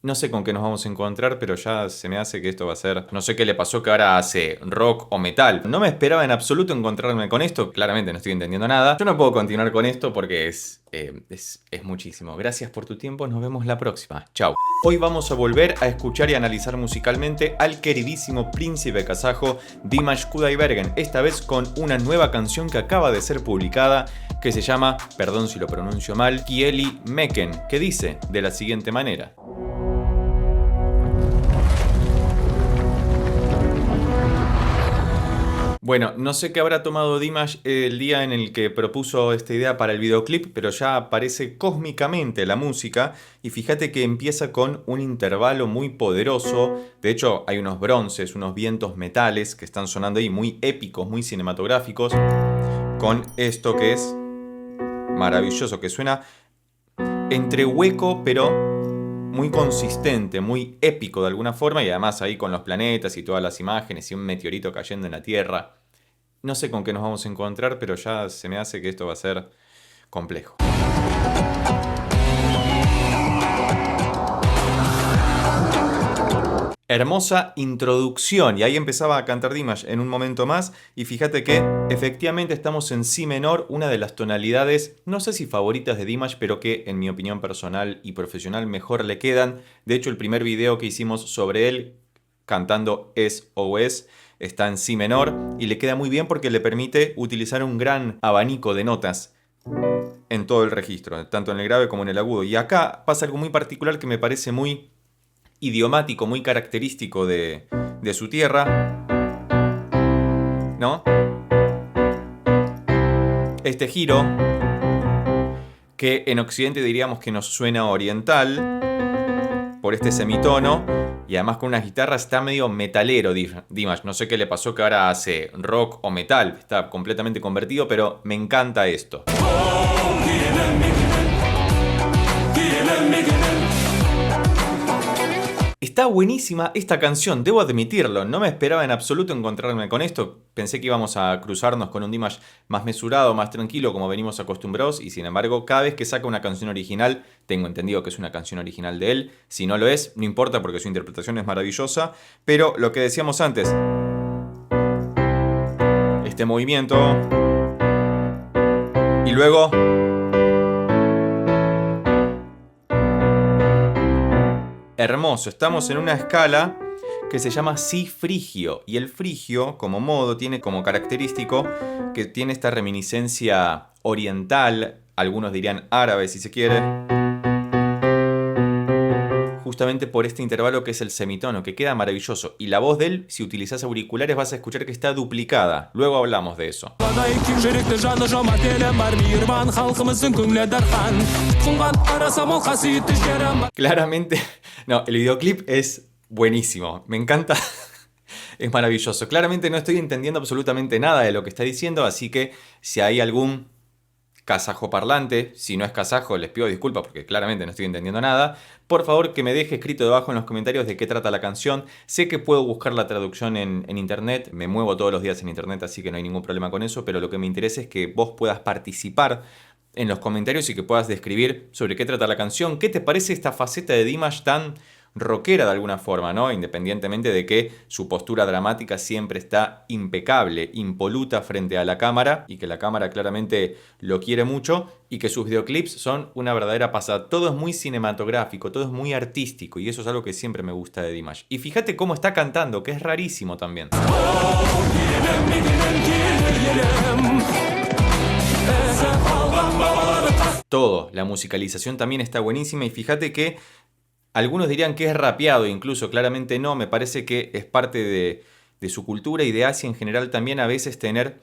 No sé con qué nos vamos a encontrar, pero ya se me hace que esto va a ser... No sé qué le pasó que ahora hace rock o metal. No me esperaba en absoluto encontrarme con esto. Claramente no estoy entendiendo nada. Yo no puedo continuar con esto porque es muchísimo. Gracias por tu tiempo. Nos vemos la próxima. Chau. Hoy vamos a volver a escuchar y analizar musicalmente al queridísimo príncipe kazajo Dimash Kudaibergen. Esta vez con una nueva canción que acaba de ser publicada que se llama, perdón si lo pronuncio mal, Kieli Meken, que dice de la siguiente manera. Bueno, no sé qué habrá tomado Dimash el día en el que propuso esta idea para el videoclip, pero ya aparece cósmicamente la música y fíjate que empieza con un intervalo muy poderoso. De hecho, hay unos bronces, unos vientos metales que están sonando ahí muy épicos, muy cinematográficos, con esto que es maravilloso, que suena entre hueco, pero muy consistente, muy épico de alguna forma, y además ahí con los planetas y todas las imágenes y un meteorito cayendo en la Tierra. No sé con qué nos vamos a encontrar, pero ya se me hace que esto va a ser complejo. Hermosa introducción, y ahí empezaba a cantar Dimash en un momento más, y fíjate que efectivamente estamos en Si menor, una de las tonalidades, no sé si favoritas de Dimash, pero que en mi opinión personal y profesional mejor le quedan. De hecho, el primer video que hicimos sobre él, cantando SOS, está en Si menor, y le queda muy bien porque le permite utilizar un gran abanico de notas en todo el registro, tanto en el grave como en el agudo. Y acá pasa algo muy particular que me parece muy idiomático, muy característico de su tierra, ¿no? Este giro, que en Occidente diríamos que nos suena oriental, por este semitono, y además con unas guitarras está medio metalero Dimash. No sé qué le pasó que ahora hace rock o metal, está completamente convertido, pero me encanta esto. Está buenísima esta canción, debo admitirlo, no me esperaba en absoluto encontrarme con esto, pensé que íbamos a cruzarnos con un Dimash más mesurado, más tranquilo como venimos acostumbrados, y sin embargo cada vez que saca una canción original, tengo entendido que es una canción original de él, si no lo es, no importa porque su interpretación es maravillosa, pero lo que decíamos antes, este movimiento, y luego... Hermoso, estamos en una escala que se llama Si frigio, y el frigio como modo tiene como característico que tiene esta reminiscencia oriental, algunos dirían árabe si se quiere, justamente por este intervalo que es el semitono, que queda maravilloso, y la voz de él, si utilizas auriculares vas a escuchar que está duplicada, luego hablamos de eso. Claramente, no, el videoclip es buenísimo, me encanta, es maravilloso. Claramente no estoy entendiendo absolutamente nada de lo que está diciendo, así que si hay algún kazajo parlante, si no es kazajo les pido disculpas porque claramente no estoy entendiendo nada, por favor que me deje escrito debajo en los comentarios de qué trata la canción. Sé que puedo buscar la traducción en internet, me muevo todos los días en internet, así que no hay ningún problema con eso, pero lo que me interesa es que vos puedas participar en los comentarios y que puedas describir sobre qué trata la canción, qué te parece esta faceta de Dimash tan rockera de alguna forma, ¿no? Independientemente de que su postura dramática siempre está impecable, impoluta frente a la cámara, y que la cámara claramente lo quiere mucho, y que sus videoclips son una verdadera pasada. Todo es muy cinematográfico, todo es muy artístico, y eso es algo que siempre me gusta de Dimash. Y fíjate cómo está cantando, que es rarísimo también. Todo, la musicalización también está buenísima, y fíjate que algunos dirían que es rapeado, incluso claramente no, me parece que es parte de su cultura y de Asia en general también a veces tener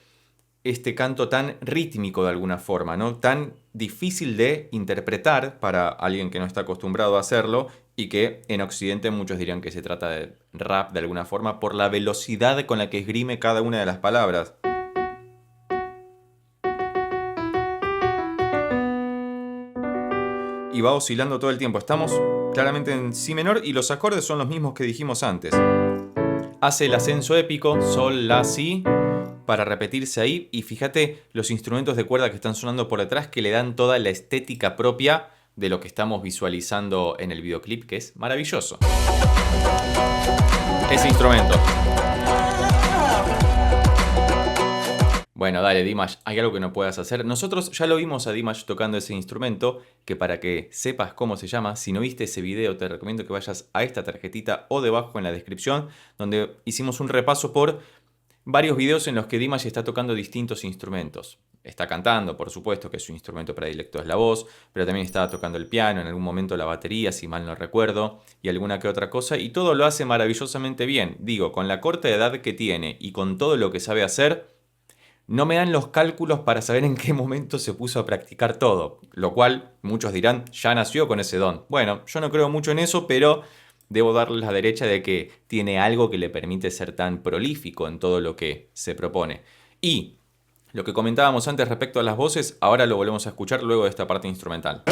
este canto tan rítmico de alguna forma, ¿no? Tan difícil de interpretar para alguien que no está acostumbrado a hacerlo, y que en Occidente muchos dirían que se trata de rap de alguna forma por la velocidad con la que esgrime cada una de las palabras. Y va oscilando todo el tiempo. Estamos claramente en Si menor y los acordes son los mismos que dijimos antes. Hace el ascenso épico, Sol, La, Si, para repetirse ahí, y fíjate los instrumentos de cuerda que están sonando por detrás que le dan toda la estética propia de lo que estamos visualizando en el videoclip, que es maravilloso. Ese instrumento. Bueno, dale, Dimash, ¿hay algo que no puedas hacer? Nosotros ya lo vimos a Dimash tocando ese instrumento, que para que sepas cómo se llama, si no viste ese video, te recomiendo que vayas a esta tarjetita o debajo en la descripción, donde hicimos un repaso por varios videos en los que Dimash está tocando distintos instrumentos. Está cantando, por supuesto, que su instrumento predilecto es la voz, pero también estaba tocando el piano, en algún momento la batería, si mal no recuerdo, y alguna que otra cosa, y todo lo hace maravillosamente bien. Digo, con la corta edad que tiene y con todo lo que sabe hacer, no me dan los cálculos para saber en qué momento se puso a practicar todo, lo cual muchos dirán, ya nació con ese don. Bueno, yo no creo mucho en eso, pero debo darle la derecha de que tiene algo que le permite ser tan prolífico en todo lo que se propone. Y lo que comentábamos antes respecto a las voces, ahora lo volvemos a escuchar luego de esta parte instrumental.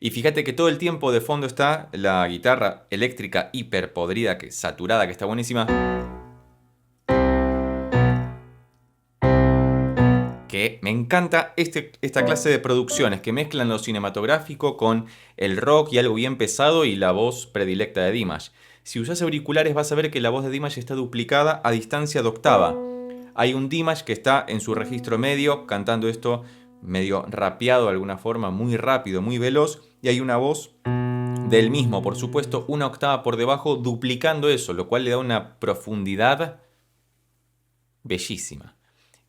Y fíjate que todo el tiempo de fondo está la guitarra eléctrica hiper podrida, saturada, que está buenísima. Que me encanta esta clase de producciones que mezclan lo cinematográfico con el rock y algo bien pesado y la voz predilecta de Dimash. Si usas auriculares vas a ver que la voz de Dimash está duplicada a distancia de octava. Hay un Dimash que está en su registro medio cantando esto medio rapeado de alguna forma, muy rápido, muy veloz, y hay una voz del mismo, por supuesto, una octava por debajo duplicando eso, lo cual le da una profundidad bellísima.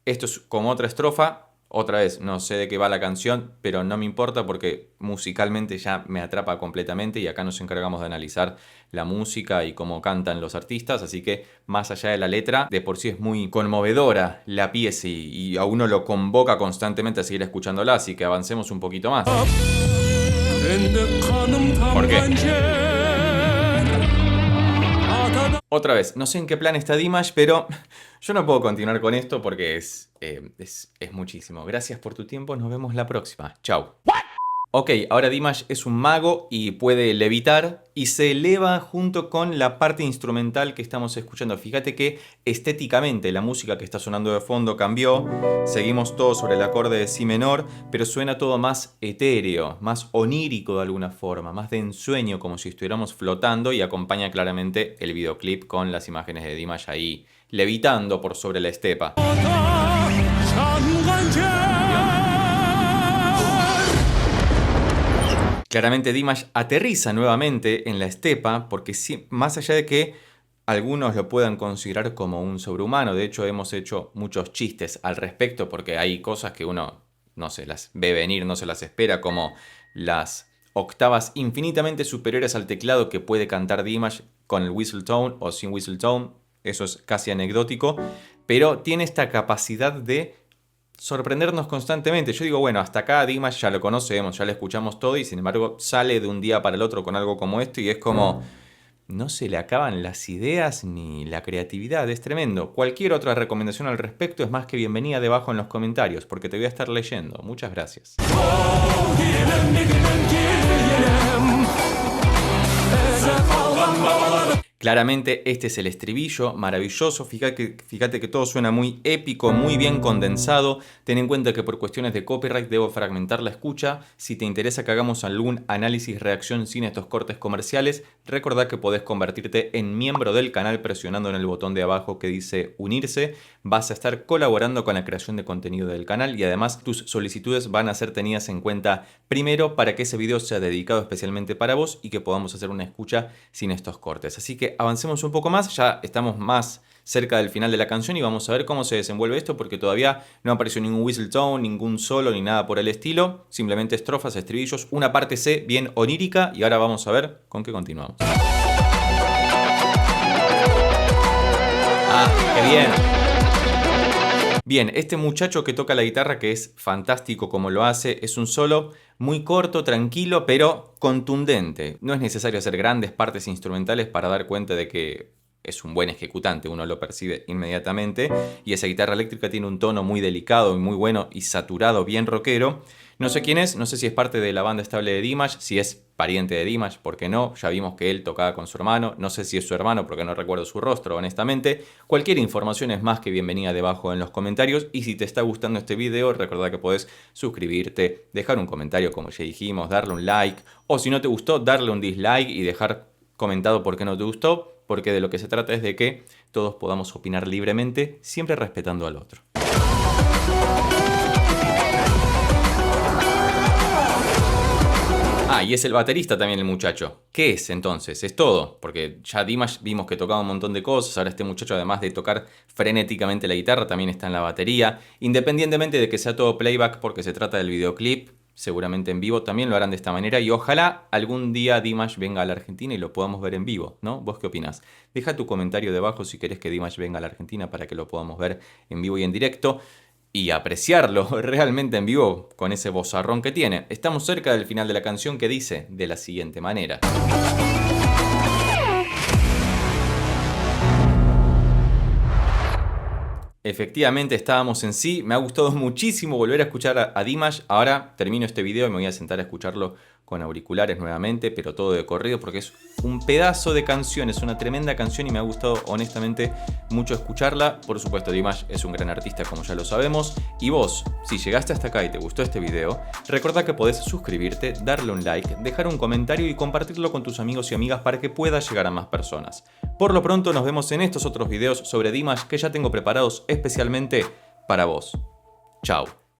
Esto es como otra estrofa. Otra vez, no sé de qué va la canción, pero no me importa porque musicalmente ya me atrapa completamente y acá nos encargamos de analizar la música y cómo cantan los artistas, así que más allá de la letra, de por sí es muy conmovedora la pieza y a uno lo convoca constantemente a seguir escuchándola, así que avancemos un poquito más. ¿Por qué? Otra vez, no sé en qué plan está Dimash, pero yo no puedo continuar con esto porque es muchísimo. Gracias por tu tiempo, nos vemos la próxima. Chau. Ok, ahora Dimash es un mago y puede levitar y se eleva junto con la parte instrumental que estamos escuchando. Fíjate que estéticamente la música que está sonando de fondo cambió. Seguimos todo sobre el acorde de si menor, pero suena todo más etéreo, más onírico de alguna forma, más de ensueño, como si estuviéramos flotando, y acompaña claramente el videoclip con las imágenes de Dimash ahí levitando por sobre la estepa. Claramente Dimash aterriza nuevamente en la estepa porque más allá de que algunos lo puedan considerar como un sobrehumano, de hecho hemos hecho muchos chistes al respecto porque hay cosas que uno no se las ve venir, no se las espera, como las octavas infinitamente superiores al teclado que puede cantar Dimash con el whistle tone o sin whistle tone. Eso es casi anecdótico, pero tiene esta capacidad de sorprendernos constantemente. Yo digo, bueno, hasta acá Dimash ya lo conocemos, ya lo escuchamos todo y sin embargo sale de un día para el otro con algo como esto y es como no se le acaban las ideas ni la creatividad, es tremendo. Cualquier otra recomendación al respecto es más que bienvenida debajo en los comentarios porque te voy a estar leyendo. Muchas gracias. Claramente este es el estribillo, maravilloso, fíjate que todo suena muy épico, muy bien condensado. Ten en cuenta que por cuestiones de copyright debo fragmentar la escucha. Si te interesa que hagamos algún análisis reacción sin estos cortes comerciales, recordá que podés convertirte en miembro del canal presionando en el botón de abajo que dice unirse. Vas a estar colaborando con la creación de contenido del canal y además tus solicitudes van a ser tenidas en cuenta primero para que ese video sea dedicado especialmente para vos y que podamos hacer una escucha sin estos cortes. Así que avancemos un poco más, ya estamos más cerca del final de la canción y vamos a ver cómo se desenvuelve esto porque todavía no apareció ningún whistle tone, ningún solo ni nada por el estilo, simplemente estrofas, estribillos, una parte C bien onírica y ahora vamos a ver con qué continuamos. ¡Ah, qué bien! Bien, este muchacho que toca la guitarra, que es fantástico como lo hace, es un solo muy corto, tranquilo, pero contundente. No es necesario hacer grandes partes instrumentales para dar cuenta de que es un buen ejecutante, uno lo percibe inmediatamente, y esa guitarra eléctrica tiene un tono muy delicado y muy bueno y saturado, bien rockero. No sé quién es, no sé si es parte de la banda estable de Dimash, si es pariente de Dimash, ¿por qué no? Ya vimos que él tocaba con su hermano, no sé si es su hermano porque no recuerdo su rostro, honestamente. Cualquier información es más que bienvenida debajo en los comentarios, y si te está gustando este video, recordá que podés suscribirte, dejar un comentario como ya dijimos, darle un like, o si no te gustó, darle un dislike y dejar comentado por qué no te gustó, porque de lo que se trata es de que todos podamos opinar libremente, siempre respetando al otro. Ah, y es el baterista también el muchacho. ¿Qué es entonces? Es todo, porque ya Dimash vimos que tocaba un montón de cosas, ahora este muchacho además de tocar frenéticamente la guitarra también está en la batería, independientemente de que sea todo playback porque se trata del videoclip, seguramente en vivo también lo harán de esta manera y ojalá algún día Dimash venga a la Argentina y lo podamos ver en vivo, ¿no? ¿Vos qué opinás? Deja tu comentario debajo si querés que Dimash venga a la Argentina para que lo podamos ver en vivo y en directo y apreciarlo realmente en vivo con ese vozarrón que tiene. Estamos cerca del final de la canción, que dice de la siguiente manera. Efectivamente estábamos en sí, me ha gustado muchísimo volver a escuchar a Dimash. Ahora termino este video y me voy a sentar a escucharlo con auriculares nuevamente, pero todo de corrido porque es un pedazo de canción, es una tremenda canción y me ha gustado honestamente mucho escucharla. Por supuesto, Dimash es un gran artista, como ya lo sabemos, y vos, si llegaste hasta acá y te gustó este video, recordá que podés suscribirte, darle un like, dejar un comentario y compartirlo con tus amigos y amigas para que pueda llegar a más personas. Por lo pronto nos vemos en estos otros videos sobre Dimash que ya tengo preparados especialmente para vos. Chao.